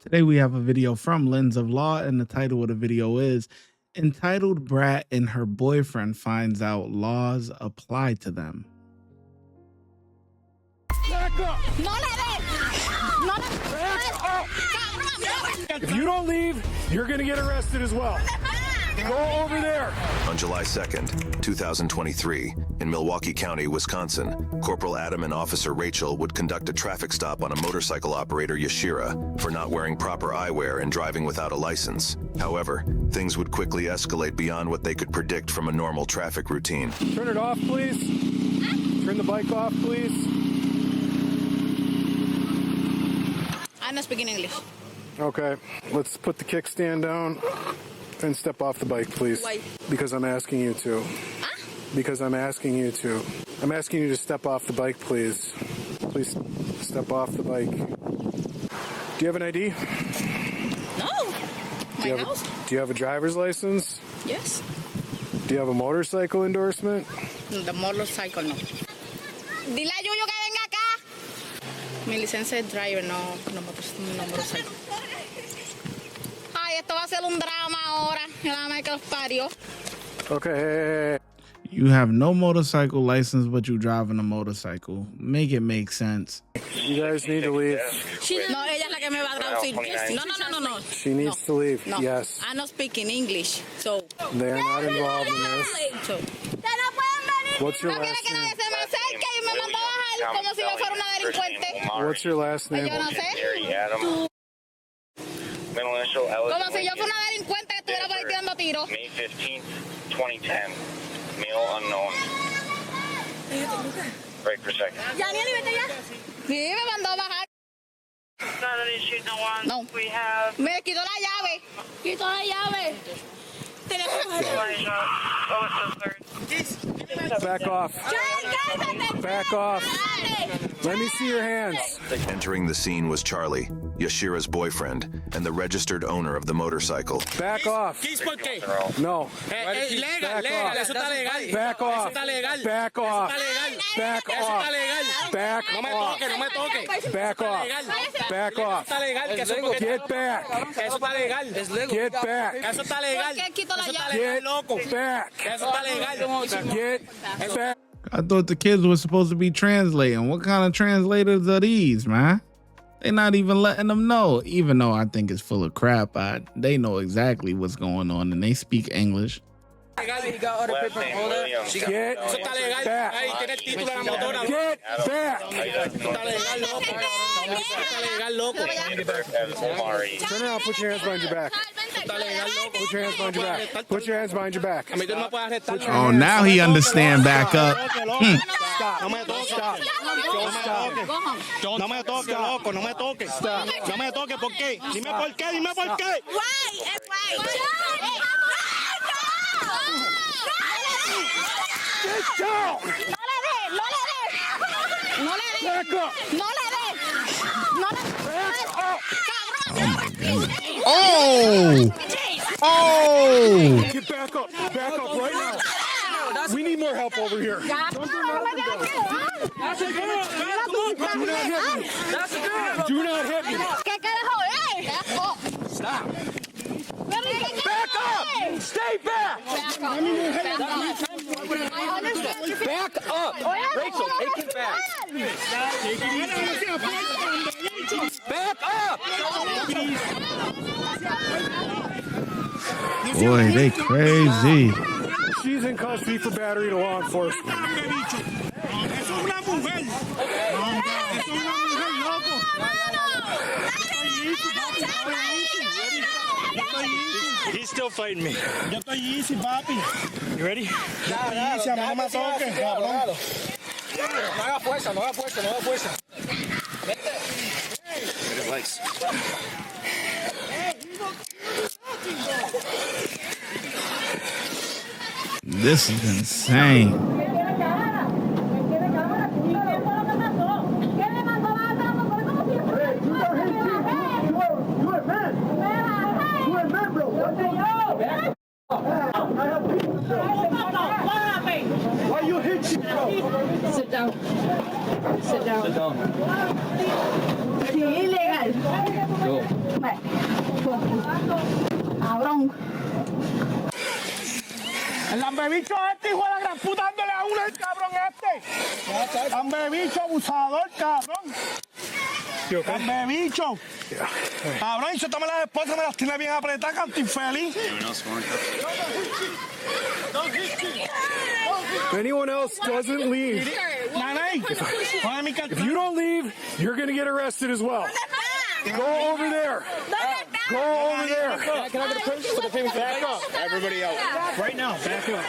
Today we have a video from Lens of Law, and the title of the video is entitled Brat and Her Boyfriend Finds Out Laws Apply to Them. If you don't leave, you're gonna get arrested as well. Go over there. On July 2nd, 2023, in Milwaukee County, Wisconsin, Corporal Adam and Officer Rachel would conduct a traffic stop on a motorcycle operator, Yashira, for not wearing proper eyewear and driving without a license. However, things would quickly escalate beyond what they could predict from a normal traffic routine. Turn it off, please. Turn the bike off, please. I'm not speaking English. Okay, let's put the kickstand down and step off the bike, please. Why? Because I'm asking you to. Huh? Because I'm asking you to. I'm asking you to step off the bike, please. Please step off the bike. Do you have an ID? No. Do you have a driver's license? Yes. Do you have a motorcycle endorsement? The motorcycle no. Dile a Yuyo que venga acá. Mi licencia es driver, no motorcycle. Ay, esto va a ser un drama ahora. La madre que los parió. Okay. You have no motorcycle license, but you driving a motorcycle. Make it make sense. You guys need to leave. No, ella es la que me va a traducir. No. She needs to leave. No. Yes. I'm not speaking English, so. They are not involved in this. So. What's your No quiere last que nadie name? se me acerque y me mandó a bajar como si yo fuera una delincuente. What's your last name? Yo no sé. Como si yo fuera una delincuente que estuviera por ahí tirando tiros. May 15th, 2010. Male unknown. Break for a second. Yanieli, vete ya. Sí, me mandó a bajar. No. We have Me quitó la llave. Quitó la llave. Back off. Back off. Let me see your hands. Entering the scene was Charlie, Yashira's boyfriend, and the registered owner of the motorcycle. Back off. No. Back off. Back off. Back off. Back off. Back off. Back off. Back off. Get back. Get back. ¿Por qué quitó la llave? Get back. Get back. I thought the kids were supposed to be translating. What kind of translators are these, man? They not even letting them know, even though I think it's full of crap. They know exactly what's going on and they speak English. Last name Williams. Get back. Get back. Omari. Turn around. Put your hands behind your back. Put your hands behind your back. Put your hands behind your back. Oh, now he understand back up. Stop. Stop. No me toque, loco, no me toque. No me toque, ¿por qué? Dime por qué, dime por qué. Get down. No le dé. Back up. No le dé. Back up. Oh! Oh! Get back up. Back up right now. We need more help over here. Do not hit me. Do not hit me. ¿Qué carajo es? Stop. Back up. Stay back. Back up. Rachel, take it back. Back up. Boy, they crazy. She's in custody for battery to law enforcement. Eso es una mujer. Eso es una mujer, loco. He's still fighting me. Yo estoy easy, papi. You ready? Estoy easy, a mí no me toques, cabrón. No haga fuerza, no haga fuerza, no haga fuerza. Legs. This is insane. Why you hit you? Sit down. Sit down. Sit down. Sí, ilegal. Cabrón. El lambebicho este, hijo de la gran puta, dándole a uno el cabrón este. Lambebicho, abusador, cabrón. Lambebicho. Cabrón, y yo también las esposas me las tiene bien apretadas, canto infeliz. If anyone else doesn't leave, Nanay, ponme mi if cartón. you don't leave, you're going to get arrested as well. Go over there. Go over there. Can I get a pinch for the famous back up? Everybody out. Right now, back up.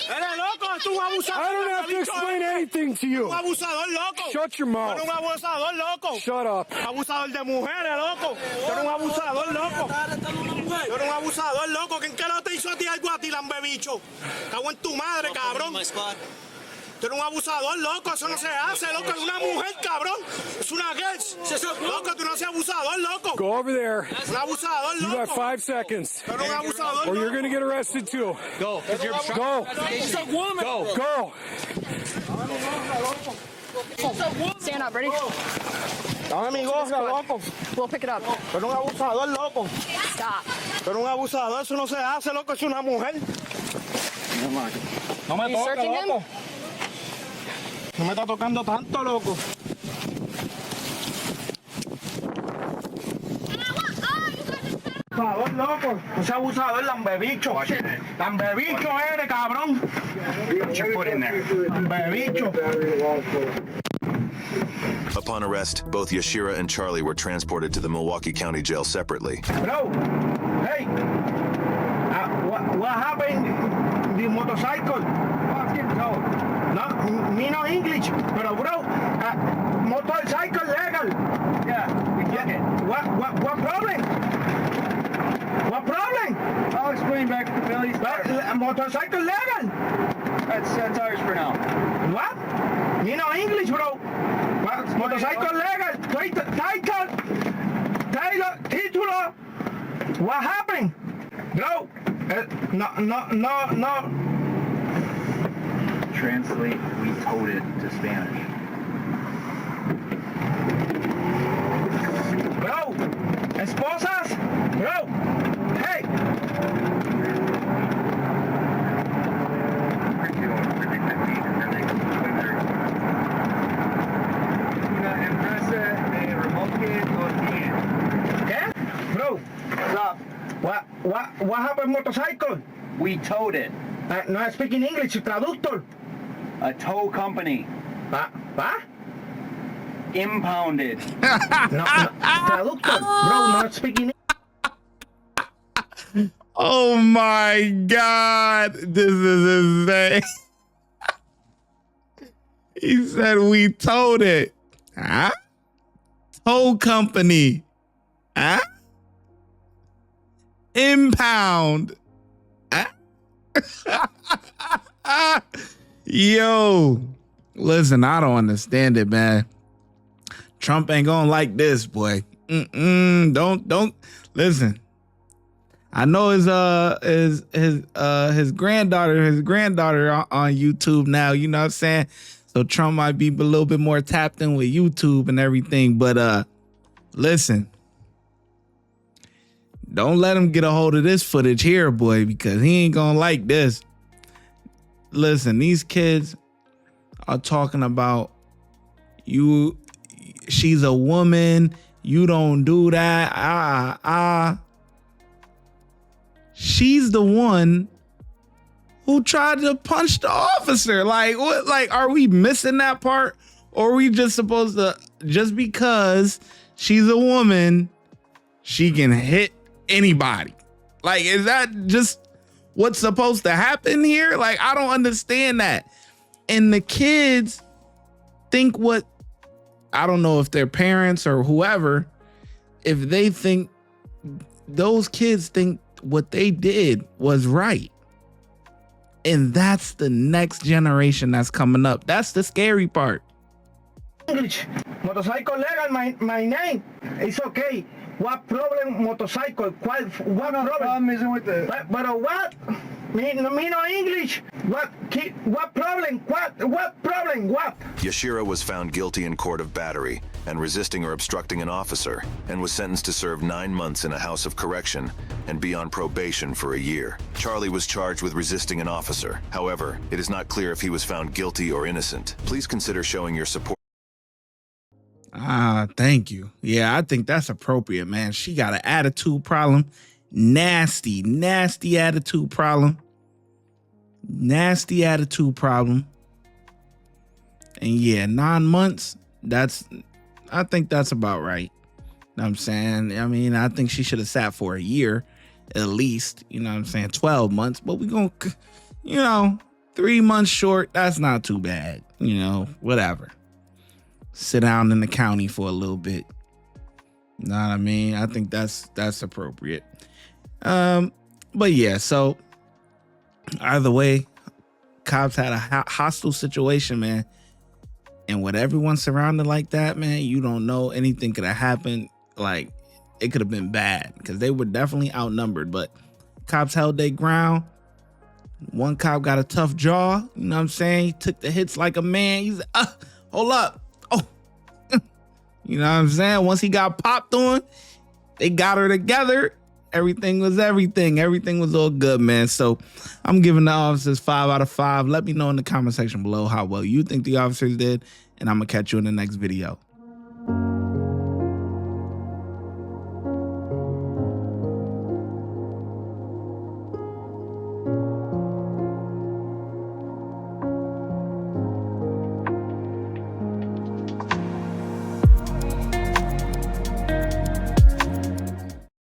Eres loco, tú un abusador. I don't have to explain anything to you. Un abusador loco. Shut your mouth. Tú eres un abusador loco. Shut up. Abusador de mujeres, loco. Tú eres un abusador loco. Tú eres un abusador loco. ¿Quién carajo te hizo a ti algo a ti, lambebicho? Cago en tu madre, cabrón. Tú eres un abusador, loco. Eso no se hace, loco. Es una mujer, cabrón. Es una girl. Loco, tú no seas abusador, loco. Go over there. Un abusador, You loco. got 5 seconds. Tú eres un abusador, Or you're loco. going to get arrested too. Go. Go. She's a woman. Go. Stand up, ready? Dame mi gorra, loco. We'll pick it up. Tú eres un abusador, loco. Stop. Tú eres un abusador. Eso no se hace, loco. Es una mujer. No me You toques, searching him? loco. No me está tocando tanto, loco. Abusador, loco. Ese abusador, lambebicho. Lambebicho eres, cabrón. Put your foot in there. Lambebicho. Upon arrest, both Yashira and Charlie were transported to the Milwaukee County Jail separately. Bro, hey. What happened? The motorcycle. No, me no English, pero bro, motorcycle legal. Yeah, we get it. What problem? What problem? I'll explain back to the police. Motorcycle legal. That's ours for now. What? Me no English, bro. Motorcycle legal. Título. What happened? Bro, no. Translate, we towed it to Spanish. Bro, esposas, bro, hey. Una empresa de remolque ¿Qué? Bro, Stop. what happened motorcycle? We towed it. No speaking English, traductor. A tow company. ¿Va? Impounded. No, traductor, bro, not speaking Oh my God, this is insane. He said we told it. Huh? Tow company. Huh? Impound. Huh? Yo, listen, I don't understand it, man. Trump ain't gonna like this, boy. Don't listen. I know his granddaughter on YouTube now, you know what I'm saying? So Trump might be a little bit more tapped in with YouTube and everything, but listen. Don't let him get a hold of this footage here, boy, because he ain't gonna like this. Listen, these kids are talking about she's a woman, you don't do that. She's the one who tried to punch the officer. Like, what? Like, are we missing that part? Or are we just supposed to, just because she's a woman, she can hit anybody? Like, is that just what's supposed to happen here? Like, I don't understand that. And the kids think I don't know if their parents or whoever, if they think, those kids think what they did was right. And that's the next generation that's coming up. That's the scary part. English. Motorcycle legal, my name. It's okay. What problem, motorcycle? What problem? Problem isn't with the... But what? Me no English. What problem? What problem? What? Yashira was found guilty in court of battery and resisting or obstructing an officer, and was sentenced to serve 9 months in a house of correction and be on probation for a year. Charlie was charged with resisting an officer. However, it is not clear if he was found guilty or innocent. Please consider showing your support. Thank you. Yeah, I think that's appropriate, man. She got an attitude problem. Nasty attitude problem. Nasty attitude problem. And yeah, 9 months, I think that's about right. Know what I'm saying? I mean, I think she should have sat for a year at least, you know what I'm saying? 12 months, but we gonna, 3 months short, that's not too bad, whatever. Sit down in the county for a little bit. Know what I mean? I think that's appropriate. But yeah, so either way, cops had a hostile situation, man. And with everyone surrounded like that, man, you don't know, anything could have happened. Like, it could have been bad because they were definitely outnumbered. But cops held their ground. One cop got a tough jaw. You know what I'm saying? He took the hits like a man. He's like, hold up. Oh, you know what I'm saying? Once he got popped on, they got her together. Everything was everything. Everything was all good, man. So I'm giving the officers 5 out of 5. Let me know in the comment section below how well you think the officers did, and I'm going to catch you in the next video.